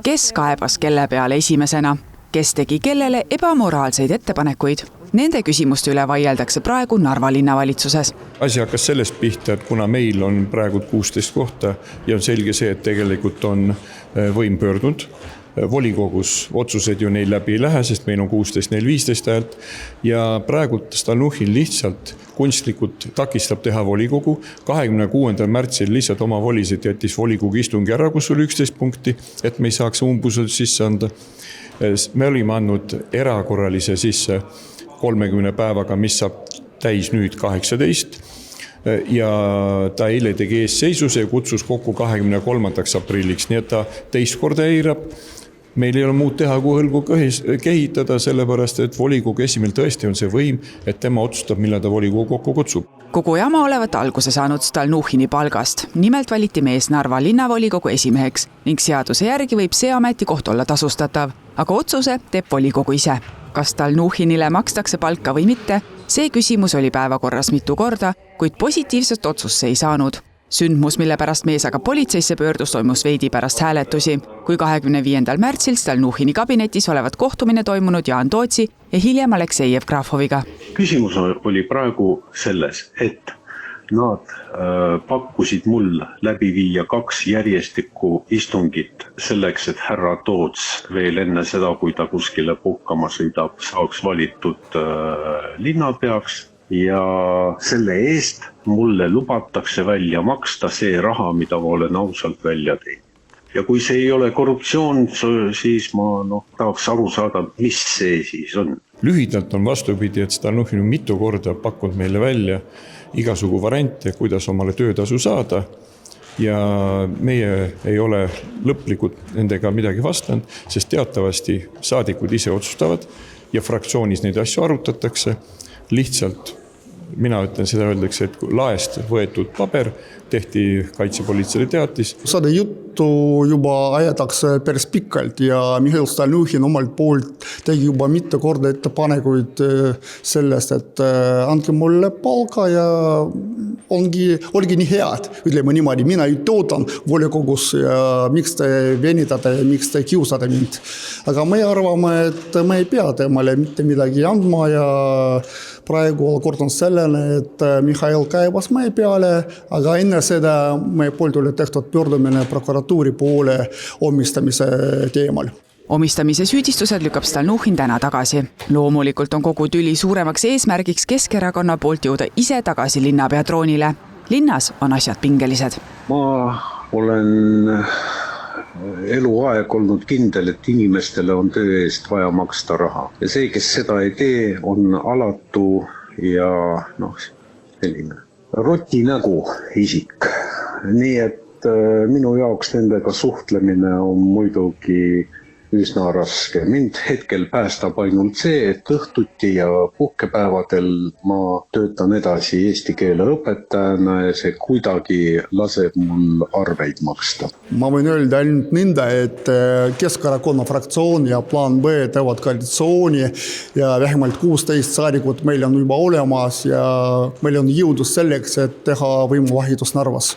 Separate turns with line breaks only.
Kes kaebas kelle peale esimesena? Kes tegi kellele ebamoraalseid ettepanekuid? Nende küsimuste üle vaieldakse praegu Narva linnavalitsuses.
Asi hakkas sellest pihta, et kuna meil on praegu 16 kohta ja on selge see, et tegelikult on võim pöördunud. Volikogus otsused ju neil läbi ei lähe, sest meil on 16, neil 15 häält ja praegu Stalnuhhin lihtsalt kunstlikult takistab teha volikogu. 26. märtsil lihtsalt oma volisid jättis volikogu istungi ära, kus oli 11 punkti, et me ei saaks umbusaldust sisse anda. Me olime andnud erakorralise sisse 30 päevaga, mis saab täis nüüd 18 ja ta eile tegi eesseisuse ja kutsus kokku 23. aprilliks, nii et ta teist korda eirab. Meil ei ole muud teha, kui hõlgu kehitada, sellepärast, et volikogu esimel tõesti on see võim, et tema otsustab, millal ta volikogu kokku kutsub.
Kogu jama olevat alguse saanud Stalnuhhini palgast. Nimelt valiti mees Narva linnavolikogu esimeheks ning seaduse järgi võib see ametikoht olla tasustatav. Aga otsuse teeb volikogu ise. Kas Stalnuhhinile makstakse palka või mitte, see küsimus oli päevakorras mitu korda, kuid positiivset otsust see ei saanud. Sündmus, mille pärast mees aga politseisse pöördus, toimus veidi pärast hääletusi, kui 25. märtsil Stalnuhhini kabinetis olevat kohtumine toimunud Jaan Tootsi ja hiljem Aleksei Jevgrafoviga.
Küsimus oli praegu selles, et nad pakkusid mul läbi viia 2 järjestikku istungit selleks, et härra Toots veel enne seda, kui ta kuskile puhkama sõidab, saaks valitud linnapeaks. Ja selle eest mulle lubatakse välja maksta see raha, mida ma olen ausalt välja teinud. Ja kui see ei ole korruptsioon, siis ma tahaks aru saada, mis see siis on.
Lühidalt on vastupidi, et Stalnuhhin on mitu korda pakkunud meile välja igasugu variante, kuidas omale töötasu saada. Ja meie ei ole lõplikult nendega midagi vastanud, sest teatavasti saadikud ise otsustavad ja fraktsioonis neid asju arutatakse. Lihtsalt mina ütlen, seda öeldakse, et laest võetud paber tehti kaitsepolitseile teatis.
Seda juttu juba ajatakse päris pikalt ja Mihhail Stalnuhhin omalt poolt tegi juba mitu korda ettepanekuid sellest, et andke mulle palka ja olgi nii head. Ütleme niimoodi, mina töötan volikogus ja miks te venitate ja miks te kiusate mind. Aga me arvame, et me ei pea temale mitte midagi andma ja praegu olukord on sellene, et Mihhail kaebas meie peale, aga enne seda meie poolt oli tehtud pöördumine prokuratuuri poole omistamise teemal.
Omistamise süüdistused lükkab Stalnuhhin täna tagasi. Loomulikult on kogu tüli suuremaks eesmärgiks Keskerakonna poolt jõuda ise tagasi linnapea troonile. Linnas on asjad pingelised.
Ma olen eluaeg olnud kindel, et inimestele on töö eest vaja maksta raha. Ja see, kes seda ei tee, on alatu ja selline rotinägu isik. Nii et minu jaoks nendega suhtlemine on muidugi üsna raske. Mind hetkel päästab ainult see, et õhtuti ja puhkepäevadel ma töötan edasi eesti keele õpetajana ja see kuidagi laseb mul arveid maksta.
Ma võin öelda ainult nõnda, et Keskerakonna fraktsioon ja plaan B teevad koalitsiooni ja vähemalt 16 saadikut meil on juba olemas ja meil on jõudus selleks, et teha võimuvahitus Narvas.